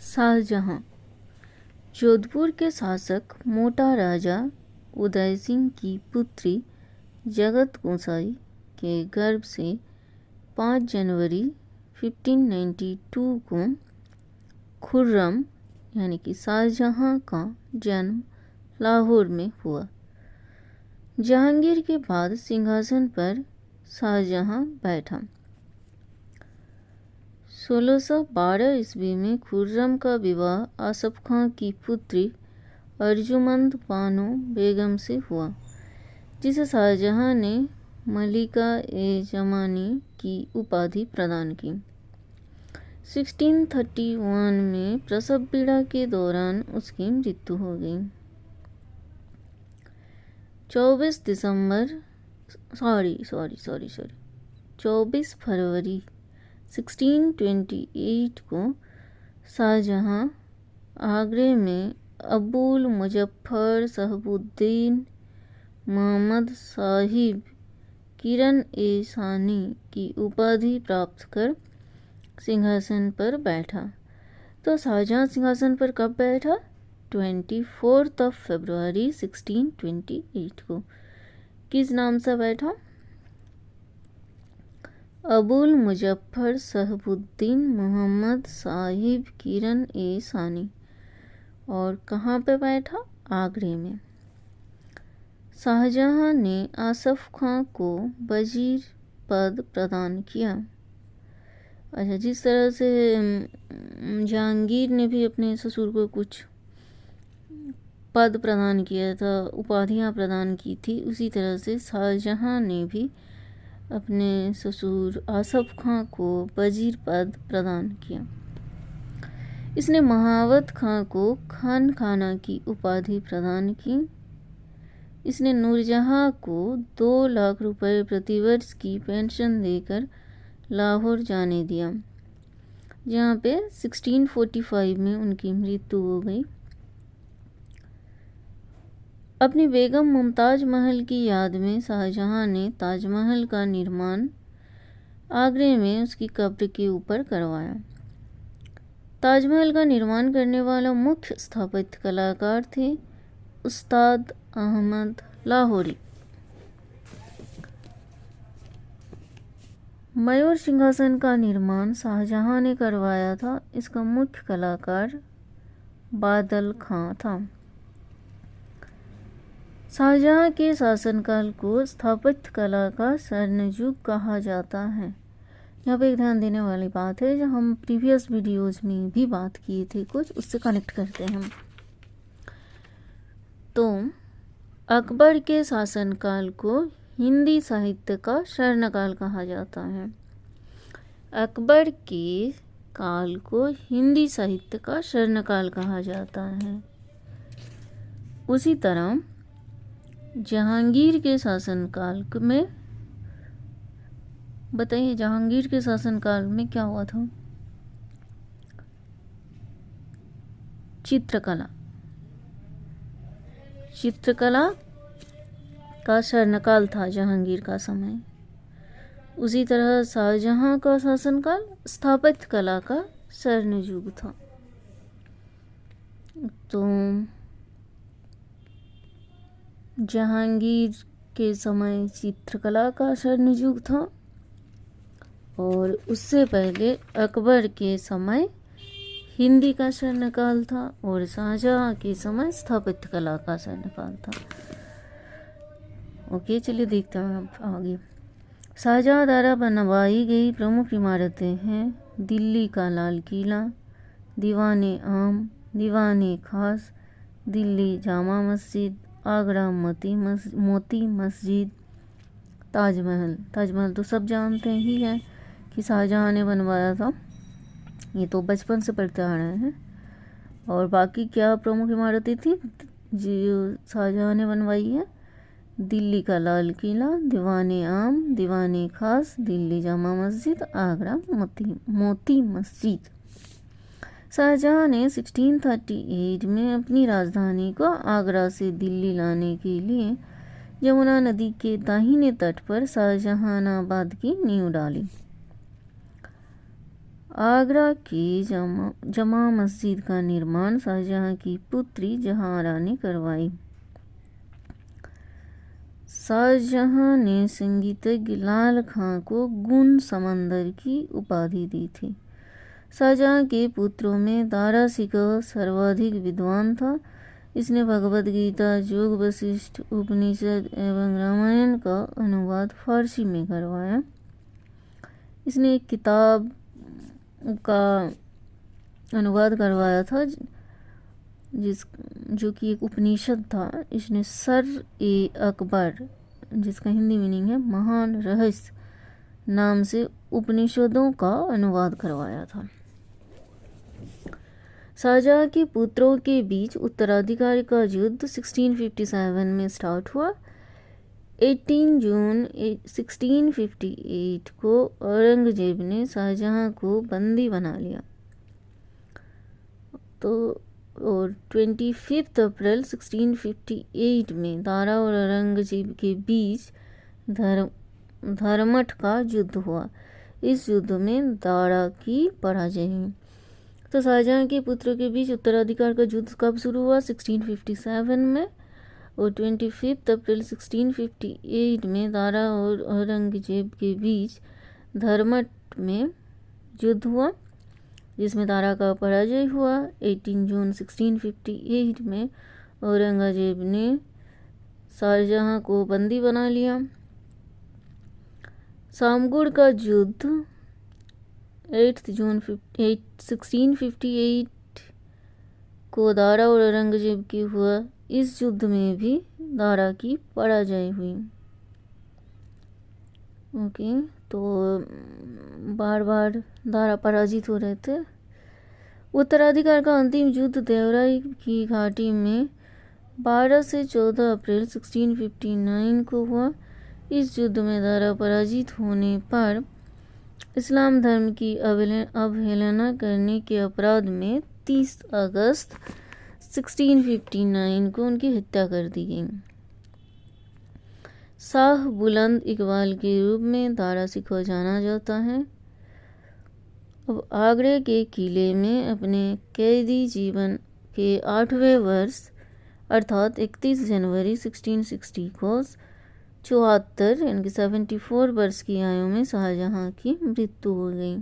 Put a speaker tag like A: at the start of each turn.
A: शाहजहां जोधपुर के शासक मोटा राजा उदय सिंह की पुत्री जगत गोसाई के गर्भ से 5 जनवरी 1592 को खुर्रम यानी कि शाहजहां का जन्म लाहौर में हुआ। जहांगीर के बाद सिंहासन पर शाहजहां बैठा। 1612 ईस्वी में खुर्रम का विवाह आसफ खां की पुत्री अर्जुमंद बानो बेगम से हुआ, जिसे शाहजहां ने मलिका ए जमानी की उपाधि प्रदान की। 1631 में प्रसव पीड़ा के दौरान उसकी मृत्यु हो गई। 24 फरवरी 1628 को शाहजहां आगरे में अबुल मुजफ्फर शहबुद्दीन मोहम्मद साहिब किरण ए सानी की उपाधि प्राप्त कर सिंहासन पर बैठा। तो शाहजहां सिंहासन पर कब बैठा? 24 फरवरी 1628 को। किस नाम से बैठा? अबुल मुजफ्फर शहबुद्दीन मोहम्मद साहिब किरण ए सानी। और कहाँ पे बैठा? आगरे में। शाहजहां ने आसफ खां को वजीर पद प्रदान किया। अच्छा, जिस तरह से जहांगीर ने भी अपने ससुर को कुछ पद प्रदान किया था, उपाधियां प्रदान की थी, उसी तरह से शाहजहां ने भी अपने ससुर आसफ खां को वजीर पद प्रदान किया। इसने महावत खां को खान खाना की उपाधि प्रदान की। इसने नूरजहां को 2 लाख रुपए प्रतिवर्ष की पेंशन देकर लाहौर जाने दिया, जहाँ पे 1645 में उनकी मृत्यु हो गई। अपनी बेगम मुमताज महल की याद में शाहजहां ने ताजमहल का निर्माण आगरे में उसकी कब्र के ऊपर करवाया। ताजमहल का निर्माण करने वाला मुख्य स्थापत्य कलाकार थे उस्ताद अहमद लाहौरी। मयूर सिंहासन का निर्माण शाहजहां ने करवाया था। इसका मुख्य कलाकार बादल खां था। शाहजहां के शासनकाल को स्थापत्य कला का स्वर्ण युग कहा जाता है। यहाँ पे एक ध्यान देने वाली बात है, जो हम प्रीवियस वीडियोस में भी बात किए थे, कुछ उससे कनेक्ट करते हैं हम। तो अकबर के शासनकाल को हिंदी साहित्य का स्वर्णकाल कहा जाता है। अकबर के काल को हिंदी साहित्य का स्वर्णकाल कहा जाता है। उसी तरह जहांगीर के शासनकाल में, बताइए जहांगीर के शासनकाल में क्या हुआ था? चित्रकला का स्वर्णकाल था जहांगीर का समय। उसी तरह शाहजहां का शासनकाल स्थापत्य कला का स्वर्ण युग था। तो जहांगीर के समय चित्रकला का स्वर्ण युग था और उससे पहले अकबर के समय हिंदी का स्वर्णकाल था और शाहजहां के समय स्थापत्य कला का स्वर्णकाल था। ओके, चलिए देखते हैं अब आगे। शाहजहां द्वारा बनवाई गई प्रमुख इमारतें हैं दिल्ली का लाल किला, दीवाने आम, दीवाने खास, दिल्ली जामा मस्जिद, आगरा मोती मस्जिद, ताजमहल तो सब जानते ही हैं कि शाहजहां ने बनवाया था, ये तो बचपन से पढ़ते आ रहे हैं। और बाकी क्या प्रमुख इमारतें थी जो शाहजहां ने बनवाई है? दिल्ली का लाल किला, दीवाने आम, दीवाने खास, दिल्ली जामा मस्जिद, आगरा मोती मस्जिद। शाहजहां ने 1638 में अपनी राजधानी को आगरा से दिल्ली लाने के लिए यमुना नदी के दाहिने तट पर शाहजहानाबाद की नींव डाली। आगरा की जमा मस्जिद का निर्माण शाहजहां की पुत्री जहांआरा ने करवाई। शाहजहां ने संगीतज्ञ लाल खां को गुण समंदर की उपाधि दी थी। शाहजहां के पुत्रों में दारा शिकोह सर्वाधिक विद्वान था। इसने भगवद गीता, योग वशिष्ठ, उपनिषद एवं रामायण का अनुवाद फारसी में करवाया। इसने एक किताब का अनुवाद करवाया था जो कि एक उपनिषद था। इसने सर-ए-अकबर, जिसका हिंदी मीनिंग है महान रहस्य, नाम से उपनिषदों का अनुवाद करवाया था। शाहजहां के पुत्रों के बीच उत्तराधिकारी का युद्ध 1657 में स्टार्ट हुआ। 18 जून 1658 को औरंगजेब ने शाहजहां को बंदी बना लिया। तो और 25 अप्रैल 1658 में दारा और औरंगजेब के बीच धर्मठ का युद्ध हुआ। इस युद्ध में दारा की पराजय हुई। तो शाहजहां के पुत्रों के बीच उत्तराधिकार का युद्ध कब शुरू हुआ? 1657 में। और 25 अप्रैल 1658 में दारा और औरंगजेब के बीच धर्मठ में युद्ध हुआ, जिसमें दारा का पराजय हुआ। 18 जून 1658 में औरंगजेब ने शाहजहां को बंदी बना लिया। सामगुड़ का युद्ध 8 जून 1658 को दारा और औरंगजेब की हुआ। इस युद्ध में भी दारा की पराजय हुई। ओके, तो बार बार दारा पराजित हो रहे थे। उत्तराधिकार का अंतिम युद्ध देवराई की घाटी में 12 से 14 अप्रैल 1659 को हुआ। इस युद्ध में दारा पराजित होने पर इस्लाम धर्म की अवहेलना करने के अपराध में 30 अगस्त 1659 को उनकी हत्या कर दी गई। शाह बुलंद इकबाल के रूप में दारा शिकोह जाना जाता है। अब आगरे के किले में अपने कैदी जीवन के 8वें वर्ष अर्थात 31 जनवरी 1660 को 74 यानी कि 74 वर्ष की आयु में शाहजहां की मृत्यु हो गई।